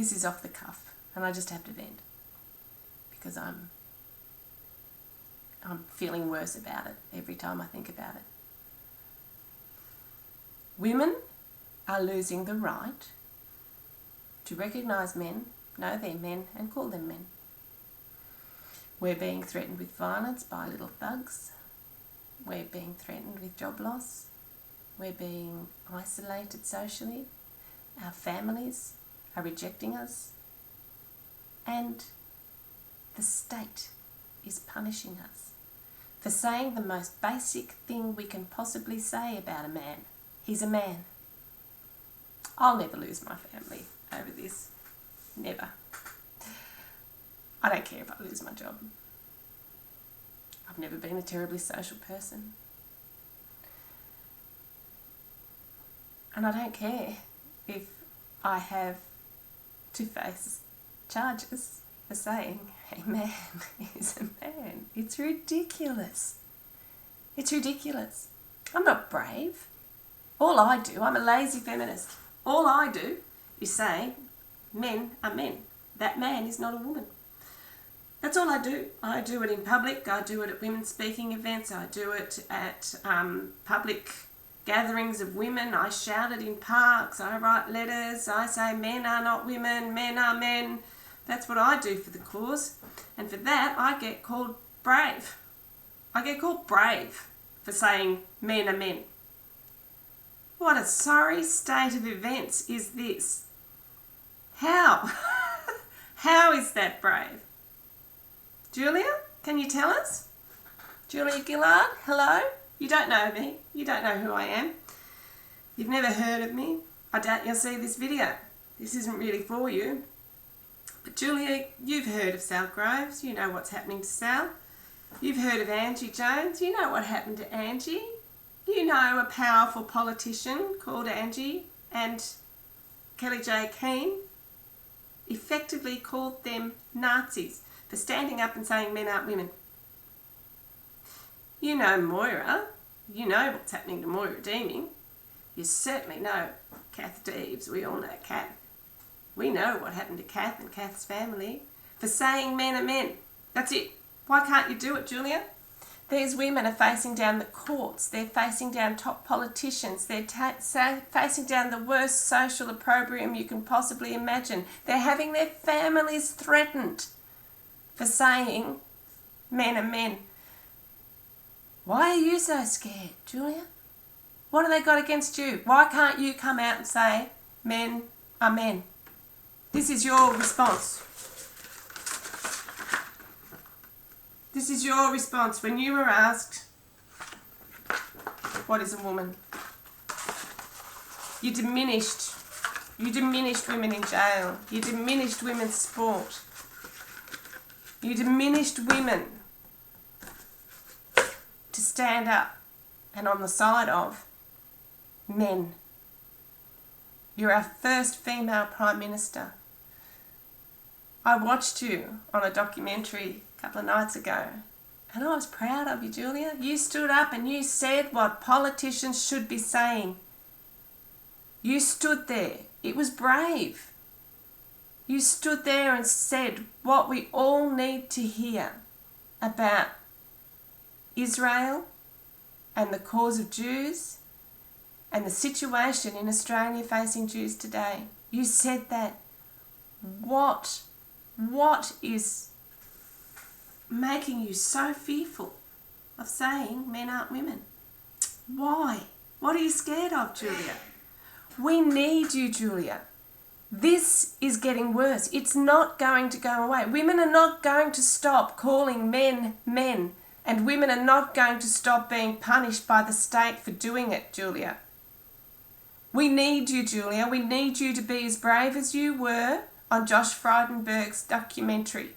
This is off the cuff, and I just have to vent because I'm feeling worse about it every time I think about it. Women are losing the right to recognise men, know they're men, and call them men. We're being threatened with violence by little thugs. We're being threatened with job loss. We're being isolated socially. Our families are rejecting us. And the state is punishing us for saying the most basic thing we can possibly say about a man. He's a man. I'll never lose my family over this. Never. I don't care if I lose my job. I've never been a terribly social person. And I don't care if I have to face charges for saying a man is a man. It's ridiculous. It's ridiculous. I'm not brave. All I do, I'm a lazy feminist. All I do is say men are men. That man is not a woman. That's all I do. I do it in public. I do it at women's speaking events. I do it at public gatherings of women. I shout it in parks. I write letters. I say men are not women. Men are men. That's what I do for the cause. And for that, I get called brave. I get called brave for saying men are men. What a sorry state of events is this? How? How is that brave? Julia, can you tell us? Julia Gillard, hello? You don't know me. You don't know who I am. You've never heard of me. I doubt you'll see this video. This isn't really for you. But Julia, you've heard of Sal Groves. You know what's happening to Sal. You've heard of Angie Jones. You know what happened to Angie. You know a powerful politician called Angie and Kelly J. Keane effectively called them Nazis for standing up and saying men aren't women. You know Moira. You know what's happening to Moira Deeming. You certainly know Kath Deeves. We all know Kath. We know what happened to Kath and Kath's family for saying men are men. That's it. Why can't you do it, Julia? These women are facing down the courts. They're facing down top politicians. They're facing down the worst social opprobrium you can possibly imagine. They're having their families threatened for saying men are men. Why are you so scared, Julia? What have they got against you? Why can't you come out and say men are men? This is your response. This is your response when you were asked, what is a woman? You diminished women in jail. You diminished women's sport. You diminished women to stand up and on the side of men. You're our first female Prime Minister. I watched you on a documentary a couple of nights ago and I was proud of you, Julia. You stood up and you said what politicians should be saying. You stood there. It was brave. You stood there and said what we all need to hear about Israel and the cause of Jews and the situation in Australia facing Jews today. You said that. What is making you so fearful of saying men aren't women? Why? What are you scared of, Julia? We need you, Julia. This is getting worse. It's not going to go away. Women are not going to stop calling men men, and women are not going to stop being punished by the state for doing it, Julia. We need you, Julia. We need you to be as brave as you were on Josh Frydenberg's documentary.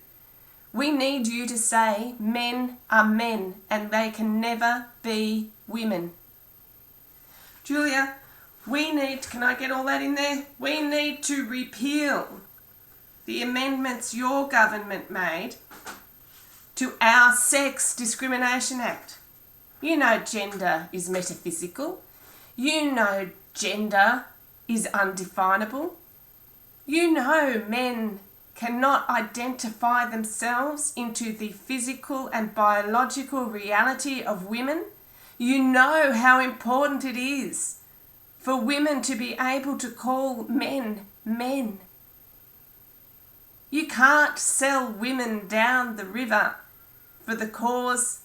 We need you to say men are men and they can never be women. Julia, can I get all that in there? We need to repeal the amendments your government made to our Sex Discrimination Act. You know gender is metaphysical. You know gender is undefinable. You know men cannot identify themselves into the physical and biological reality of women. You know how important it is for women to be able to call men men. You can't sell women down the river for the cause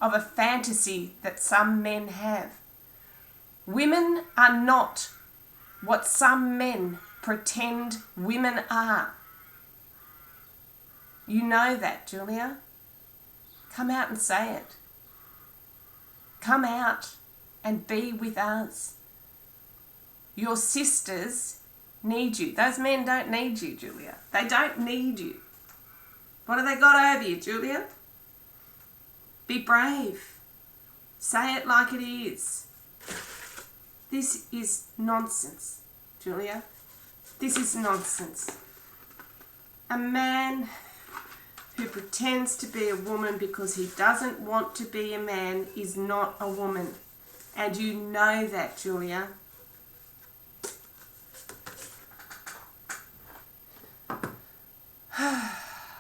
of a fantasy that some men have. Women are not what some men pretend women are. You know that, Julia. Come out and say it. Come out and be with us. Your sisters need you. Those men don't need you, Julia. They don't need you. What have they got over you, Julia? Be brave. Say it like it is. This is nonsense, Julia. This is nonsense. A man who pretends to be a woman because he doesn't want to be a man is not a woman. And you know that, Julia.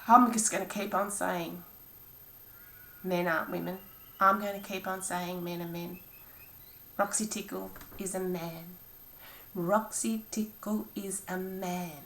I'm just going to keep on saying men aren't women. I'm going to keep on saying men are men. Roxy Tickle is a man. Roxy Tickle is a man.